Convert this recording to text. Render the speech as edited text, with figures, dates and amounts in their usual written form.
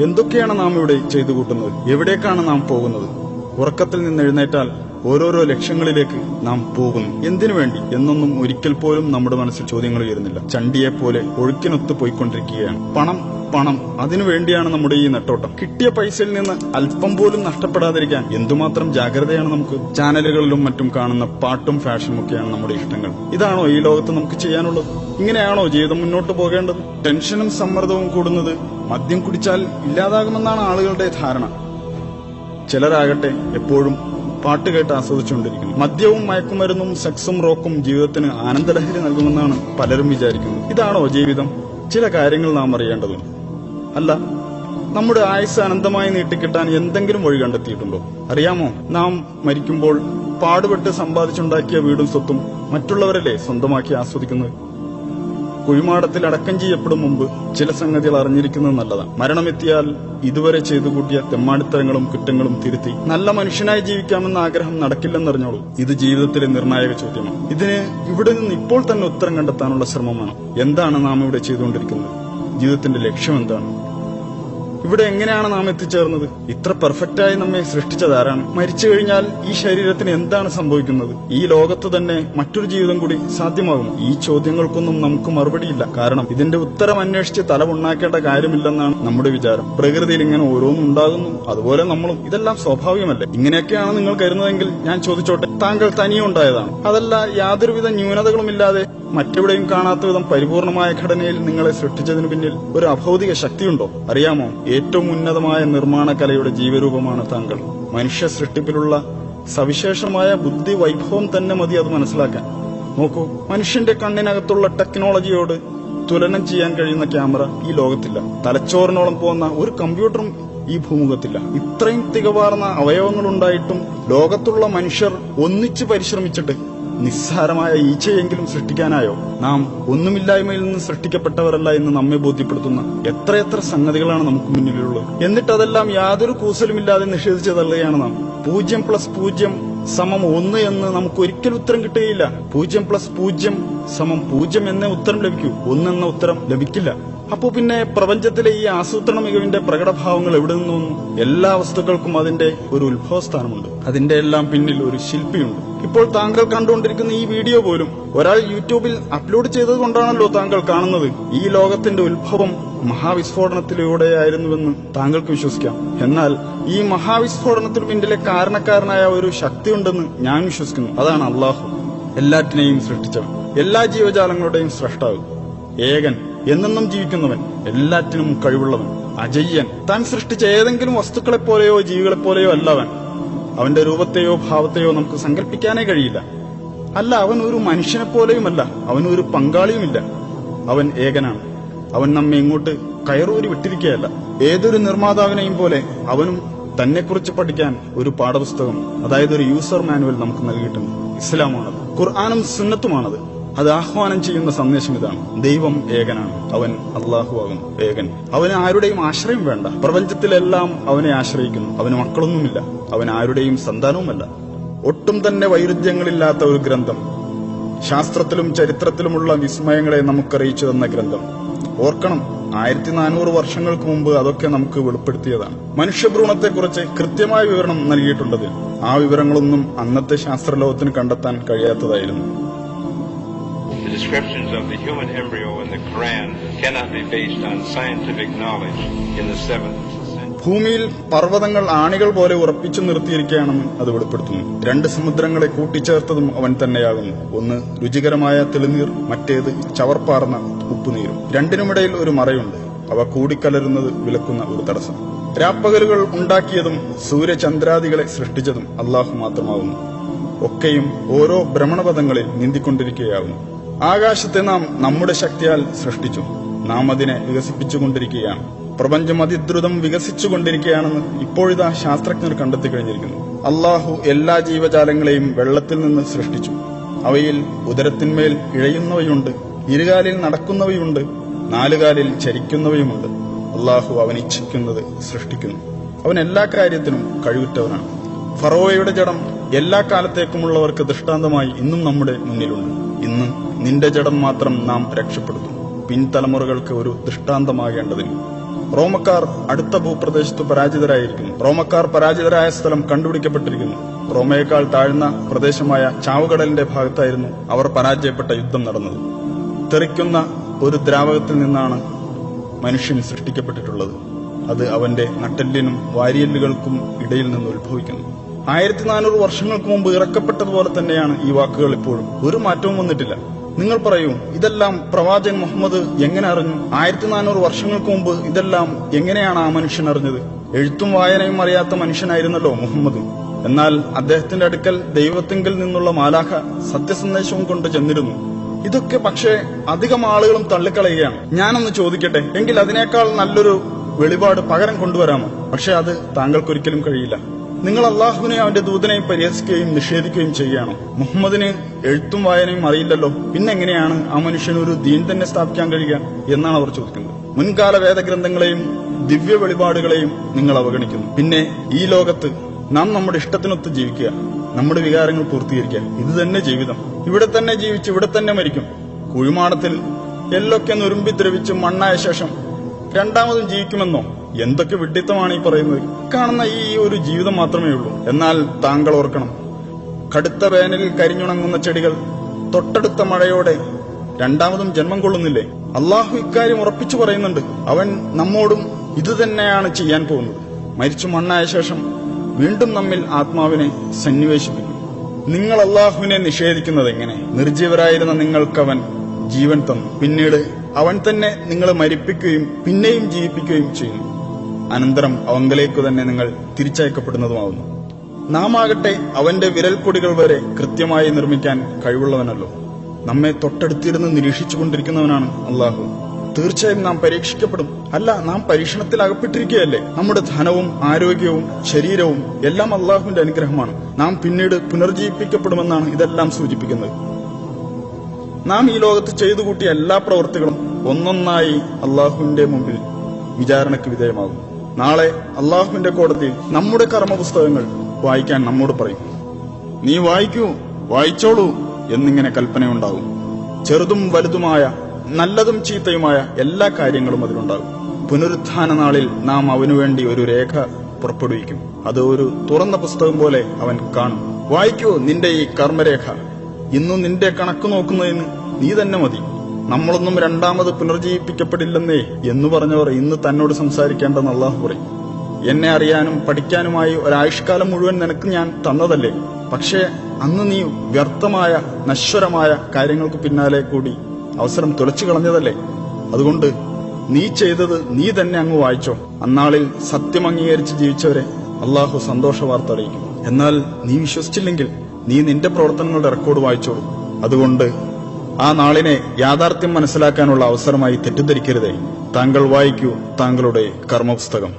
എന്തൊക്കെയാണ് നാം ഇവിടെ ചെയ്തു കൂട്ടുന്നത്? എവിടേക്കാണ് നാം പോകുന്നത്? ഉറക്കത്തിൽ നിന്ന് എഴുന്നേറ്റാൽ ഓരോരോ ലക്ഷ്യങ്ങളിലേക്ക് നാം പോകുന്നു. എന്തിനു വേണ്ടി എന്നൊന്നും ഒരിക്കൽ പോലും നമ്മുടെ മനസ്സിൽ ചോദ്യങ്ങൾ ഉയരുന്നില്ല. ചണ്ടിയെപ്പോലെ ഒഴുക്കിനൊത്ത് പോയിക്കൊണ്ടിരിക്കുകയാണ്. പണം പണം അതിനു വേണ്ടിയാണ് നമ്മുടെ ഈ നെട്ടോട്ടം. കിട്ടിയ പൈസയിൽ നിന്ന് അല്പം പോലും നഷ്ടപ്പെടാതിരിക്കാൻ എന്തുമാത്രം ജാഗ്രതയാണ് നമുക്ക്. ചാനലുകളിലും മറ്റും കാണുന്ന പാട്ടും ഫാഷനും ഒക്കെയാണ് നമ്മുടെ ഇഷ്ടങ്ങൾ. ഇതാണോ ഈ ലോകത്ത് നമുക്ക് ചെയ്യാനുള്ളത്? ഇങ്ങനെയാണോ ജീവിതം മുന്നോട്ട് പോകേണ്ടത്? ടെൻഷനും സമ്മർദ്ദവും കൂടുന്നത് മദ്യം കുടിച്ചാൽ ഇല്ലാതാകുമെന്നാണ് ആളുകളുടെ ധാരണ. ചിലരാകട്ടെ എപ്പോഴും പാട്ട് കേട്ട് ആസ്വദിച്ചുകൊണ്ടിരിക്കുന്നു. മദ്യവും മയക്കുമരുന്നും സെക്സും റോക്കും ജീവിതത്തിന് ആനന്ദലഹരി നൽകുമെന്നാണ് പലരും വിചാരിക്കുന്നത്. ഇതാണോ ജീവിതം? ചില കാര്യങ്ങൾ നാം അറിയേണ്ടതുണ്ട്. അല്ല, നമ്മുടെ ആയുസ് അനന്തമായി നീട്ടിക്കിട്ടാൻ എന്തെങ്കിലും വഴി കണ്ടെത്തിയിട്ടുണ്ടോ? അറിയാമോ, നാം മരിക്കുമ്പോൾ പാടുപെട്ട് സമ്പാദിച്ചുണ്ടാക്കിയ വീടും സ്വത്തും മറ്റുള്ളവരല്ലേ സ്വന്തമാക്കി ആസ്വദിക്കുന്നത്? കുഴിമാടത്തിൽ അടക്കം ചെയ്യപ്പെടും മുമ്പ് ചില സംഗതികൾ അറിഞ്ഞിരിക്കുന്നത് നല്ലതാണ്. മരണമെത്തിയാൽ ഇതുവരെ ചെയ്തു കൂട്ടിയ തെമ്മാടിത്തരങ്ങളും കുറ്റങ്ങളും തിരുത്തി നല്ല മനുഷ്യനായി ജീവിക്കാമെന്ന ആഗ്രഹം നടക്കില്ലെന്നറിഞ്ഞോളൂ. ഇത് ജീവിതത്തിലെ നിർണായക ചോദ്യമാണ്. ഇതിന് ഇവിടെ നിന്ന് ഇപ്പോൾ തന്നെ ഉത്തരം കണ്ടെത്താനുള്ള ശ്രമമാണ്. എന്താണ് നാം ഇവിടെ ചെയ്തുകൊണ്ടിരിക്കുന്നത്? ജീവിതത്തിന്റെ ലക്ഷ്യം എന്താണ്? ഇവിടെ എങ്ങനെയാണ് നാം എത്തിച്ചേർന്നത്? ഇത്ര പെർഫെക്റ്റായി നമ്മെ സൃഷ്ടിച്ചതാരാണ്? മരിച്ചു കഴിഞ്ഞാൽ ഈ ശരീരത്തിന് എന്താണ് സംഭവിക്കുന്നത്? ഈ ലോകത്ത് തന്നെ മറ്റൊരു ജീവിതം കൂടി സാധ്യമാകുമോ? ഈ ചോദ്യങ്ങൾക്കൊന്നും നമുക്ക് മറുപടിയില്ല. കാരണം ഇതിന്റെ ഉത്തരം അന്വേഷിച്ച് തലമുണ്ടാക്കേണ്ട കാര്യമില്ലെന്നാണ് നമ്മുടെ വിചാരം. പ്രകൃതിയിൽ ഇങ്ങനെ ഓരോന്നും ഉണ്ടാകുന്നു, അതുപോലെ നമ്മളും. ഇതെല്ലാം സ്വാഭാവികമല്ലേ? ഇങ്ങനെയൊക്കെയാണ് നിങ്ങൾ കരുതുന്നതെങ്കിൽ ഞാൻ ചോദിച്ചോട്ടെ, താങ്കൾ തനിയെ ഉണ്ടായതാണ്? അതല്ല യാതൊരുവിധ ന്യൂനതകളുമില്ലാതെ മറ്റെവിടെയും കാണാത്ത വിധം പരിപൂർണമായ ഘടനയിൽ നിങ്ങളെ സൃഷ്ടിച്ചതിനു പിന്നിൽ ഒരു അഭൗതിക ശക്തിയുണ്ടോ? അറിയാമോ, ഏറ്റവും ഉന്നതമായ നിർമ്മാണ കലയുടെ ജീവരൂപമാണ് താങ്കൾ. മനുഷ്യ സൃഷ്ടിപ്പിലുള്ള സവിശേഷമായ ബുദ്ധി വൈഭവം തന്നെ മതി അത് മനസ്സിലാക്കാൻ. നോക്കൂ, മനുഷ്യന്റെ കണ്ണിനകത്തുള്ള ടെക്നോളജിയോട് തുലനം ചെയ്യാൻ കഴിയുന്ന ക്യാമറ ഈ ലോകത്തില്ല. തലച്ചോറിനോളം പോകുന്ന ഒരു കമ്പ്യൂട്ടറും ഈ ഭൂമുഖത്തില്ല. ഇത്രയും തികവാർന്ന അവയവങ്ങളുണ്ടായിട്ടും ലോകത്തുള്ള മനുഷ്യർ ഒന്നിച്ചു പരിശ്രമിച്ചിട്ട് നിസ്സാരമായ ഈച്ചയെങ്കിലും സൃഷ്ടിക്കാനായോ? നാം ഒന്നുമില്ലായ്മയിൽ നിന്ന് സൃഷ്ടിക്കപ്പെട്ടവരല്ല എന്ന് നമ്മെ ബോധ്യപ്പെടുത്തുന്ന എത്രയെത്ര സംഗതികളാണ് നമുക്ക് മുന്നിലുള്ളത്. എന്നിട്ടതെല്ലാം യാതൊരു കൂസലുമില്ലാതെ നിഷേധിച്ചു തള്ളുകയാണ് നാം. 0+0=1 എന്ന് നമുക്ക് ഒരിക്കലും ഉത്തരം കിട്ടുകയില്ല. 0+0=0 എന്നേ ഉത്തരം ലഭിക്കൂ. 1 എന്ന ഉത്തരം ലഭിക്കില്ല. അപ്പോ പിന്നെ പ്രപഞ്ചത്തിലെ ഈ ആസൂത്രണ മികവിന്റെ പ്രകടഭാവങ്ങൾ എവിടെ നിന്ന് വന്നു? എല്ലാ വസ്തുക്കൾക്കും അതിന്റെ ഒരു ഉത്ഭവസ്ഥാനമുണ്ട്. അതിന്റെ എല്ലാം പിന്നിൽ ഒരു ശില്പിയുണ്ട്. ഇപ്പോൾ താങ്കൾ കണ്ടുകൊണ്ടിരിക്കുന്ന ഈ വീഡിയോ പോലും ഒരാൾ യൂട്യൂബിൽ അപ്ലോഡ് ചെയ്തതുകൊണ്ടാണല്ലോ താങ്കൾ കാണുന്നത്. ഈ ലോകത്തിന്റെ ഉത്ഭവം മഹാവിസ്ഫോടനത്തിലൂടെയായിരുന്നുവെന്ന് താങ്കൾക്ക് വിശ്വസിക്കാം. എന്നാൽ ഈ മഹാവിസ്ഫോടനത്തിന് പിന്നിലെ കാരണക്കാരനായ ഒരു ശക്തിയുണ്ടെന്ന് ഞാൻ വിശ്വസിക്കുന്നു. അതാണ് അള്ളാഹു, എല്ലാറ്റിനെയും സൃഷ്ടിച്ചവൻ, എല്ലാ ജീവജാലങ്ങളുടെയും സ്രഷ്ടാവ്, ഏകൻ, എന്നെന്നും ജീവിക്കുന്നവൻ, എല്ലാറ്റിനും കഴിവുള്ളവൻ, അജയ്യൻ. താൻ സൃഷ്ടിച്ച ഏതെങ്കിലും വസ്തുക്കളെപ്പോലെയോ ജീവികളെപ്പോലെയോ അല്ല അവൻ. അവന്റെ രൂപത്തെയോ ഭാവത്തെയോ നമുക്ക് സങ്കല്പിക്കാനേ കഴിയില്ല. അല്ല, അവൻ ഒരു മനുഷ്യനെ പോലെയുമല്ല, അവൻ ഒരു പങ്കാളിയുമില്ല. അവൻ ഏകനാണ്. അവൻ നമ്മെ ഇങ്ങോട്ട് കയറൂരി വിട്ടിരിക്കുകയല്ല. ഏതൊരു നിർമ്മാതാവിനെയും പോലെ അവനും തന്നെക്കുറിച്ച് പഠിക്കാൻ ഒരു പാഠപുസ്തകം, അതായത് ഒരു യൂസർ മാനുവൽ നമുക്ക് നൽകിയിട്ടുണ്ട്. ഇസ്ലാമാണത്, ഖുർആനും സുന്നത്തുമാണത്. അത് ആഹ്വാനം ചെയ്യുന്ന സന്ദേശം ഇതാണ്: ദൈവം ഏകനാണ്, അവൻ അള്ളാഹു ആകും ഏകൻ. അവന് ആരുടെയും ആശ്രയം വേണ്ട. പ്രപഞ്ചത്തിലെല്ലാം അവനെ ആശ്രയിക്കുന്നു. അവന് മക്കളൊന്നുമില്ല, അവൻ ആരുടെയും സന്താനവുമല്ല. ഒട്ടും തന്നെ വൈരുദ്ധ്യങ്ങളില്ലാത്ത ഒരു ഗ്രന്ഥം, ശാസ്ത്രത്തിലും ചരിത്രത്തിലുമുള്ള വിസ്മയങ്ങളെ നമുക്കറിയിച്ചു തന്ന ഗ്രന്ഥം. ഓർക്കണം, 1400 വർഷങ്ങൾക്ക് മുമ്പ് അതൊക്കെ നമുക്ക് വെളിപ്പെടുത്തിയതാണ്. മനുഷ്യഭ്രൂണത്തെക്കുറിച്ച് കൃത്യമായ വിവരണം നൽകിയിട്ടുണ്ടതിൽ. ആ വിവരങ്ങളൊന്നും അന്നത്തെ ശാസ്ത്രലോകത്തിന് കണ്ടെത്താൻ കഴിയാത്തതായിരുന്നു. The descriptions of the human embryo in the Quran cannot be based on scientific knowledge in the 7th century. ഭൂമിയിൽ പർവ്വതങ്ങൾ ആണികൾ പോലെ ഉറപ്പിച്ചു നിർത്തിയിരിക്കുകയാണെന്ന് അത് വെളിപ്പെടുത്തുന്നു. 2 സമുദ്രങ്ങളെ കൂട്ടിച്ചേർത്തതും അവൻ തന്നെയാകുന്നു. ഒന്ന് രുചികരമായ തെളിനീർ, മറ്റേത് ചവർപ്പാർന്ന ഉപ്പുനീരും. രണ്ടിനുമിടയിൽ ഒരു മറയുണ്ട്. അവ കൂടിക്കലരുന്നത് വിലക്കുന്ന ഒരു തടസ്സം. രാപ്പകലുകൾ ഉണ്ടാക്കിയതും സൂര്യചന്ദ്രാദികളെ സൃഷ്ടിച്ചതും അള്ളാഹു മാത്രമാകുന്നു. ഒക്കെയും ഓരോ ഭ്രമണപഥങ്ങളിൽ നീന്തിക്കൊണ്ടിരിക്കുകയാകുന്നു. ആകാശത്തെ നാം നമ്മുടെ ശക്തിയാൽ സൃഷ്ടിച്ചു. നാം അതിനെ വികസിപ്പിച്ചുകൊണ്ടിരിക്കുകയാണ്. പ്രപഞ്ചം അതിദ്രുതം വികസിച്ചുകൊണ്ടിരിക്കുകയാണെന്ന് ഇപ്പോഴിതാ ശാസ്ത്രജ്ഞർ കണ്ടെത്തി കഴിഞ്ഞിരിക്കുന്നു. അള്ളാഹു എല്ലാ ജീവജാലങ്ങളെയും വെള്ളത്തിൽ നിന്ന് സൃഷ്ടിച്ചു. അവയിൽ ഉദരത്തിന്മേൽ ഇഴയുന്നവയുണ്ട്, ഇരുകാലിൽ നടക്കുന്നവയുണ്ട്, 4 കാലിൽ ചരിക്കുന്നവയുമുണ്ട്. അള്ളാഹു അവൻ ഇച്ഛിക്കുന്നത് സൃഷ്ടിക്കുന്നു. അവൻ എല്ലാ കാര്യത്തിനും കഴിവുറ്റവനാണ്. ഫറോവയുടെ ജഡം എല്ലാ കാലത്തേക്കുമുള്ളവർക്ക് ദൃഷ്ടാന്തമായി ഇന്നും നമ്മുടെ മുന്നിലുണ്ട്. ഇന്നും നിന്റെ ജഡം മാത്രം നാം രക്ഷപ്പെടുത്തും, പിൻതലമുറകൾക്ക് ഒരു ദൃഷ്ടാന്തമാകേണ്ടതിന്. റോമക്കാർ അടുത്ത ഭൂപ്രദേശത്ത് പരാജിതരായിരിക്കുന്നു. റോമക്കാർ പരാജിതരായ സ്ഥലം കണ്ടുപിടിക്കപ്പെട്ടിരിക്കുന്നു. റോമയേക്കാൾ താഴ്ന്ന പ്രദേശമായ ചാവുകടലിന്റെ ഭാഗത്തായിരുന്നു അവർ പരാജയപ്പെട്ട യുദ്ധം നടന്നത്. തെറിക്കുന്ന ഒരു ദ്രാവകത്തിൽ നിന്നാണ് മനുഷ്യൻ സൃഷ്ടിക്കപ്പെട്ടിട്ടുള്ളത്. അത് അവന്റെ നട്ടെല്ലിനും വാരിയെല്ലുകൾക്കും ഇടയിൽ നിന്ന് ഉത്ഭവിക്കുന്നു. 1400 വർഷങ്ങൾക്ക് മുമ്പ് ഇറക്കപ്പെട്ടതുപോലെ തന്നെയാണ് ഈ വാക്കുകൾ ഇപ്പോഴും. ഒരു മാറ്റവും വന്നിട്ടില്ല. നിങ്ങൾ പറയൂ, ഇതെല്ലാം പ്രവാചകൻ മുഹമ്മദ് എങ്ങനെ അറിഞ്ഞു? 1400 വർഷങ്ങൾക്ക് മുമ്പ് ഇതെല്ലാം എങ്ങനെയാണ് ആ മനുഷ്യൻ അറിഞ്ഞത്? എഴുത്തും വായനയും അറിയാത്ത മനുഷ്യനായിരുന്നല്ലോ മുഹമ്മദ്. എന്നാൽ അദ്ദേഹത്തിന്റെ അടുക്കൽ ദൈവത്തിങ്കിൽ നിന്നുള്ള മാലാഖ സത്യസന്ദേശവും കൊണ്ട് ചെന്നിരുന്നു. ഇതൊക്കെ പക്ഷേ അധികം ആളുകളും തള്ളിക്കളയുകയാണ്. ഞാനൊന്ന് ചോദിക്കട്ടെ, എങ്കിൽ അതിനേക്കാൾ നല്ലൊരു വെളിപാട് പകരം കൊണ്ടുവരാമോ? പക്ഷെ അത് താങ്കൾക്കൊരിക്കലും കഴിയില്ല. നിങ്ങൾ അള്ളാഹുവിനെ അവന്റെ ദൂതനെയും പരിഹസിക്കുകയും നിഷേധിക്കുകയും ചെയ്യുകയാണോ? മുഹമ്മദിന് എഴുത്തും വായനയും അറിയില്ലല്ലോ, പിന്നെങ്ങനെയാണ് ആ മനുഷ്യന് ഒരു ദീൻ തന്നെ സ്ഥാപിക്കാൻ കഴിയുക എന്നാണ് അവർ ചോദിക്കുന്നത്. മുൻകാല വേദഗ്രന്ഥങ്ങളെയും ദിവ്യ വെളിപാടുകളെയും നിങ്ങൾ അവഗണിക്കുന്നു. പിന്നെ ഈ ലോകത്ത് നാം നമ്മുടെ ഇഷ്ടത്തിനൊത്ത് ജീവിക്കുക, നമ്മുടെ വികാരങ്ങൾ പൂർത്തീകരിക്കുക, ഇത് തന്നെ ജീവിതം. ഇവിടെ തന്നെ ജീവിച്ച് ഇവിടെ തന്നെ മരിക്കും. കുഴിമാടത്തിൽ എല്ലൊക്കെ നുരുമ്പി ദ്രവിച്ച് മണ്ണായ ശേഷം രണ്ടാമതും ജീവിക്കുമെന്നോ? എന്തൊക്കെ വിഡ്ഢിത്തമാണ് ഈ പറയുന്നത്? കാണുന്ന ഈ ഒരു ജീവിതം മാത്രമേ ഉള്ളൂ. എന്നാൽ താങ്കൾ ഓർക്കണം, കടുത്ത വേനലിൽ കരിഞ്ഞുണങ്ങുന്ന ചെടികൾ തൊട്ടടുത്ത മഴയോടെ രണ്ടാമതും ജന്മം കൊള്ളുന്നില്ലേ? അള്ളാഹു ഇക്കാര്യം ഉറപ്പിച്ചു പറയുന്നുണ്ട്. അവൻ നമ്മോടും ഇതുതന്നെയാണ് ചെയ്യാൻ പോകുന്നത്. മരിച്ചു മണ്ണായ ശേഷം വീണ്ടും നമ്മിൽ ആത്മാവിനെ സന്നിവേശിപ്പിക്കും. നിങ്ങൾ അള്ളാഹുവിനെ നിഷേധിക്കുന്നത് എങ്ങനെ? നിർജീവരായിരുന്ന നിങ്ങൾക്കവൻ ജീവൻ തന്നു. പിന്നീട് അവൻ തന്നെ നിങ്ങളെ മരിപ്പിക്കുകയും പിന്നെയും ജീവിപ്പിക്കുകയും ചെയ്യുന്നു. അനന്തരം അവങ്കലേക്കു തന്നെ നിങ്ങൾ തിരിച്ചയക്കപ്പെടുന്നതുമാവുന്നു. നാം ആകട്ടെ അവന്റെ വിരൽക്കൊടികൾ വരെ കൃത്യമായി നിർമ്മിക്കാൻ കഴിവുള്ളവനല്ലോ. നമ്മെ തൊട്ടടുത്തിരുന്ന് നിരീക്ഷിച്ചുകൊണ്ടിരിക്കുന്നവനാണ് അള്ളാഹു. തീർച്ചയായും നാം പരീക്ഷിക്കപ്പെടും. അല്ല, നാം പരീക്ഷണത്തിൽ അകപ്പെട്ടിരിക്കുകയല്ലേ? നമ്മുടെ ധനവും ആരോഗ്യവും ശരീരവും എല്ലാം അള്ളാഹുവിന്റെ അനുഗ്രഹമാണ്. നാം പിന്നീട് പുനർജീവിപ്പിക്കപ്പെടുമെന്നാണ് ഇതെല്ലാം സൂചിപ്പിക്കുന്നത്. നാം ഈ ലോകത്ത് ചെയ്തു കൂട്ടിയ എല്ലാ പ്രവൃത്തികളും ഒന്നൊന്നായി അള്ളാഹുവിന്റെ മുമ്പിൽ വിചാരണയ്ക്ക് വിധേയമാകും. നാളെ അള്ളാഹുവിന്റെ കോടതിയിൽ നമ്മുടെ കർമ്മപുസ്തകങ്ങൾ വായിക്കാൻ നമ്മോട് പറയും. നീ വായിക്കൂ, വായിച്ചോളൂ എന്നിങ്ങനെ കൽപ്പനയുണ്ടാകും. ചെറുതും വലുതുമായ നല്ലതും ചീത്തയുമായ എല്ലാ കാര്യങ്ങളും അതിലുണ്ടാകും. പുനരുത്ഥാന നാളിൽ നാം അവനുവേണ്ടി ഒരു രേഖ പുറപ്പെടുവിക്കും. അത് ഒരു തുറന്ന പുസ്തകം പോലെ അവൻ കാണും. വായിക്കൂ നിന്റെ ഈ കർമ്മരേഖ. ഇന്നു നിന്റെ കണക്ക് നോക്കുന്നതിന് നീ തന്നെ മതി. നമ്മളൊന്നും രണ്ടാമത് പുനർജീവിപ്പിക്കപ്പെടില്ലെന്നേ എന്നു പറഞ്ഞവർ ഇന്ന് തന്നോട് സംസാരിക്കേണ്ടെന്ന് അള്ളാഹു പറയും. എന്നെ അറിയാനും പഠിക്കാനുമായി ഒരായുഷ്കാലം മുഴുവൻ നിനക്ക് ഞാൻ തന്നതല്ലേ? പക്ഷേ അന്ന് നീ വ്യർത്ഥമായ നശ്വരമായ കാര്യങ്ങൾക്ക് പിന്നാലെ കൂടി അവസരം തുലച്ചു കളഞ്ഞതല്ലേ? അതുകൊണ്ട് നീ ചെയ്തത് നീ തന്നെ അങ്ങ് വായിച്ചോ. അന്നാളിൽ സത്യം അംഗീകരിച്ച് ജീവിച്ചവരെ അള്ളാഹു സന്തോഷ വാർത്ത അറിയിക്കും. എന്നാൽ നീ വിശ്വസിച്ചില്ലെങ്കിൽ നീ നിന്റെ പ്രവർത്തനങ്ങളുടെ റെക്കോർഡ് വായിച്ചോളൂ. അതുകൊണ്ട് ആ നാളിനെ യാഥാർത്ഥ്യം മനസ്സിലാക്കാനുള്ള അവസരമായി തെറ്റിദ്ധരിക്കരുതേ. താങ്കൾ വായിക്കൂ താങ്കളുടെ കർമ്മപുസ്തകം.